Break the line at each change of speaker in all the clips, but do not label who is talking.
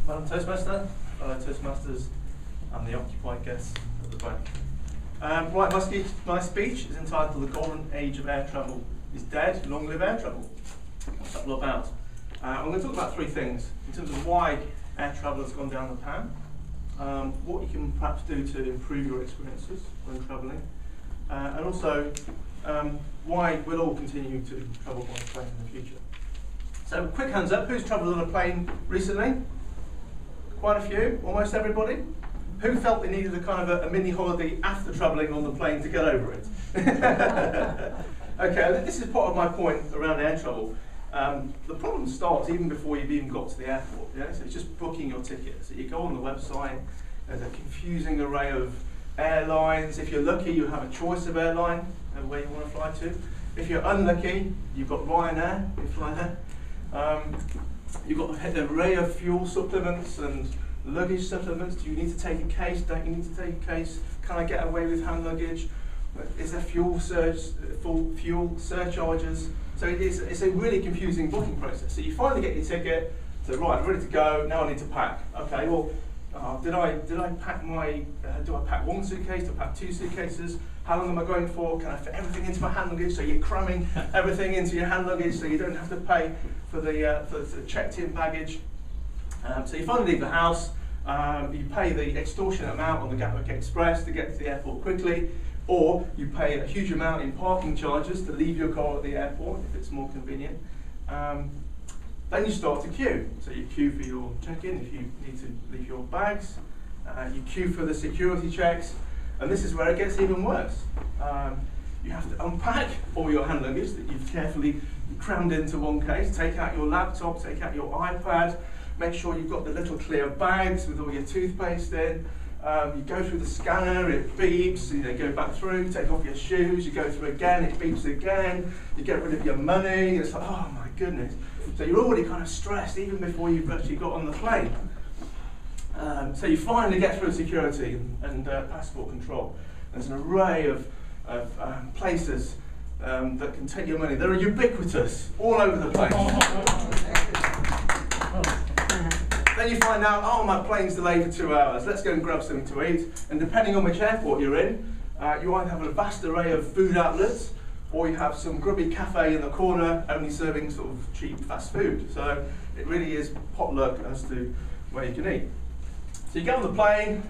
Madam Toastmaster, fellow Toastmasters, and the occupied guests at the back. Right, my speech is entitled "The Golden Age of Air Travel is Dead, Long Live Air Travel." What's that all about? I'm going to talk about three things in terms of why air travel has gone down the pan, what you can perhaps do to improve your experiences when travelling, and also why we'll all continue to travel by plane in the future. So, quick hands up, who's travelled on a plane recently? Quite a few, almost everybody. Who felt they needed a kind of a mini holiday after travelling on the plane to get over it? Okay, this is part of my point around air travel. The problem starts even before you've even got to the airport. Yeah? So it's just booking your ticket. So you go on the website, there's a confusing array of airlines. If you're lucky, you have a choice of airline where you want to fly to. If you're unlucky, you've got Ryanair, you fly there. You've got an array of fuel supplements and luggage supplements. Do you need to take a case? Don't you need to take a case? Can I get away with hand luggage? Is there fuel surcharges? So it's a really confusing booking process. So you finally get your ticket, so right, I'm ready to go, now I need to pack. Okay, well, did I pack do I pack one suitcase, do I pack two suitcases? How long am I going for? Can I fit everything into my hand luggage? So you're cramming everything into your hand luggage so you don't have to pay for the checked in baggage. So you finally leave the house, you pay the extortionate amount on the Gatwick Express to get to the airport quickly, or you pay a huge amount in parking charges to leave your car at the airport if it's more convenient. Then you start to queue. So you queue for your check-in if you need to leave your bags, you queue for the security checks, and this is where it gets even worse. You have to unpack all your hand luggage that you've carefully crammed into one case, take out your laptop, take out your iPad, make sure you've got the little clear bags with all your toothpaste in. You go through the scanner, it beeps, you go back through, take off your shoes, you go through again, it beeps again, you get rid of your money, it's like, oh my goodness. So you're already kind of stressed even before you've actually got on the plane. So you finally get through security and passport control. There's an array of places that can take your money. They're ubiquitous, all over the place. Then you find out, oh, my plane's delayed for 2 hours, let's go and grab something to eat. And depending on which airport you're in, you either have a vast array of food outlets, or you have some grubby cafe in the corner only serving sort of cheap fast food. So it really is potluck as to where you can eat. So you get on the plane,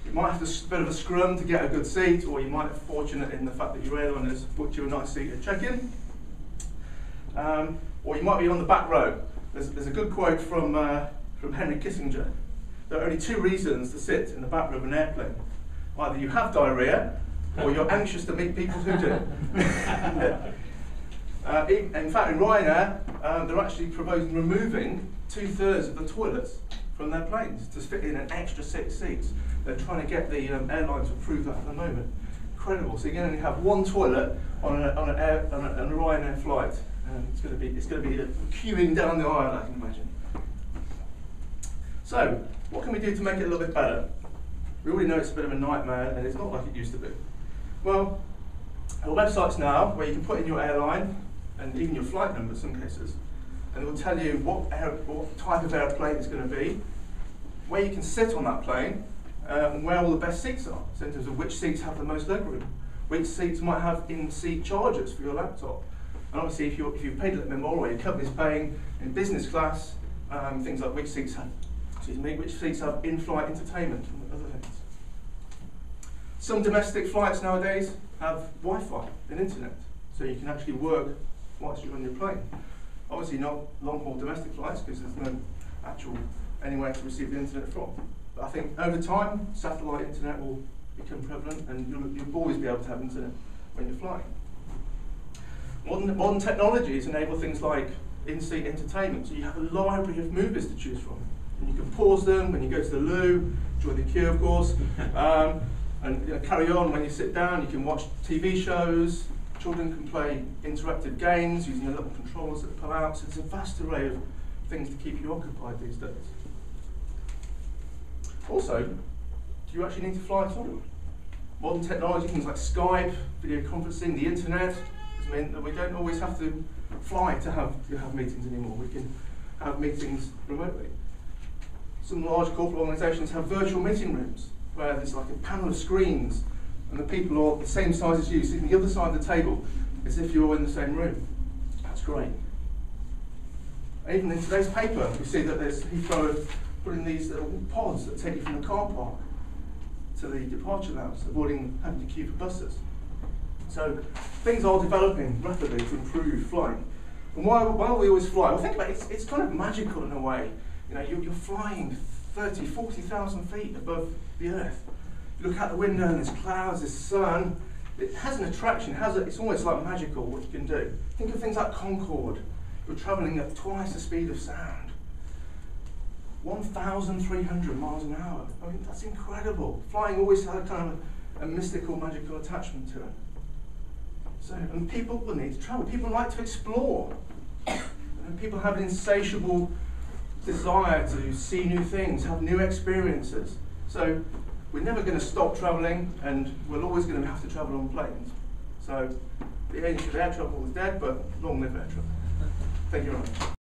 you might have a bit of a scrum to get a good seat, or you might be fortunate in the fact that your airline has booked you a nice seat at check-in. Or you might be on the back row. There's a good quote from Henry Kissinger. There are only two reasons to sit in the back row of an airplane. Either you have diarrhea, or you're anxious to meet people who do. In fact, in Ryanair, they're actually proposing removing 2/3 of the toilets from their planes to fit in an extra 6 seats. They're trying to get the airline to approve that at the moment. Incredible. So you can only have one toilet on a Ryanair flight. It's going to be queuing down the aisle, I can imagine. So, what can we do to make it a little bit better? We already know it's a bit of a nightmare, and it's not like it used to be. Well, there are websites now where you can put in your airline and even your flight number in some cases, and it will tell you what type of airplane it's going to be, where you can sit on that plane, and where all the best seats are. So in terms of which seats have the most legroom, which seats might have in-seat chargers for your laptop. And obviously, if you've paid a little bit more, or your company's paying in business class, things like which seats have in-flight entertainment and other things. Some domestic flights nowadays have Wi-Fi and internet, so you can actually work whilst you're on your plane. Obviously, not long-haul domestic flights because there's no actual anywhere to receive the internet from. But I think over time, satellite internet will become prevalent, and you'll always be able to have internet when you're flying. Modern technologies enable things like in-seat entertainment. So you have a library of movies to choose from. And you can pause them when you go to the loo, join the queue of course, and carry on when you sit down. You can watch TV shows, children can play interactive games using the little controllers that pull out. So it's a vast array of things to keep you occupied these days. Also, do you actually need to fly at all? Modern technology, things like Skype, video conferencing, the internet, has meant that we don't always have to fly to have meetings anymore. We can have meetings remotely. Some large corporate organisations have virtual meeting rooms where there's like a panel of screens and the people are the same size as you, sitting on the other side of the table as if you're in the same room. That's great. Even in today's paper, we see that there's Heathrow putting these little pods that take you from the car park to the departure lounge, avoiding having to queue for buses. So things are developing rapidly to improve flying. And while we always fly, well, think about it, it's kind of magical in a way. You know, you're flying 30, 40,000 feet above the Earth. You look out the window and there's clouds, there's sun. It has an attraction, it's almost like magical what you can do. Think of things like Concorde. You're travelling at twice the speed of sound. 1,300 miles an hour. I mean, that's incredible. Flying always had a kind of a mystical, magical attachment to it. So, and people will need to travel. People like to explore. And people have an insatiable desire to see new things, have new experiences. So we're never going to stop travelling, and we're always going to have to travel on planes. So the age of air travel is dead, but long live air travel. Thank you very much.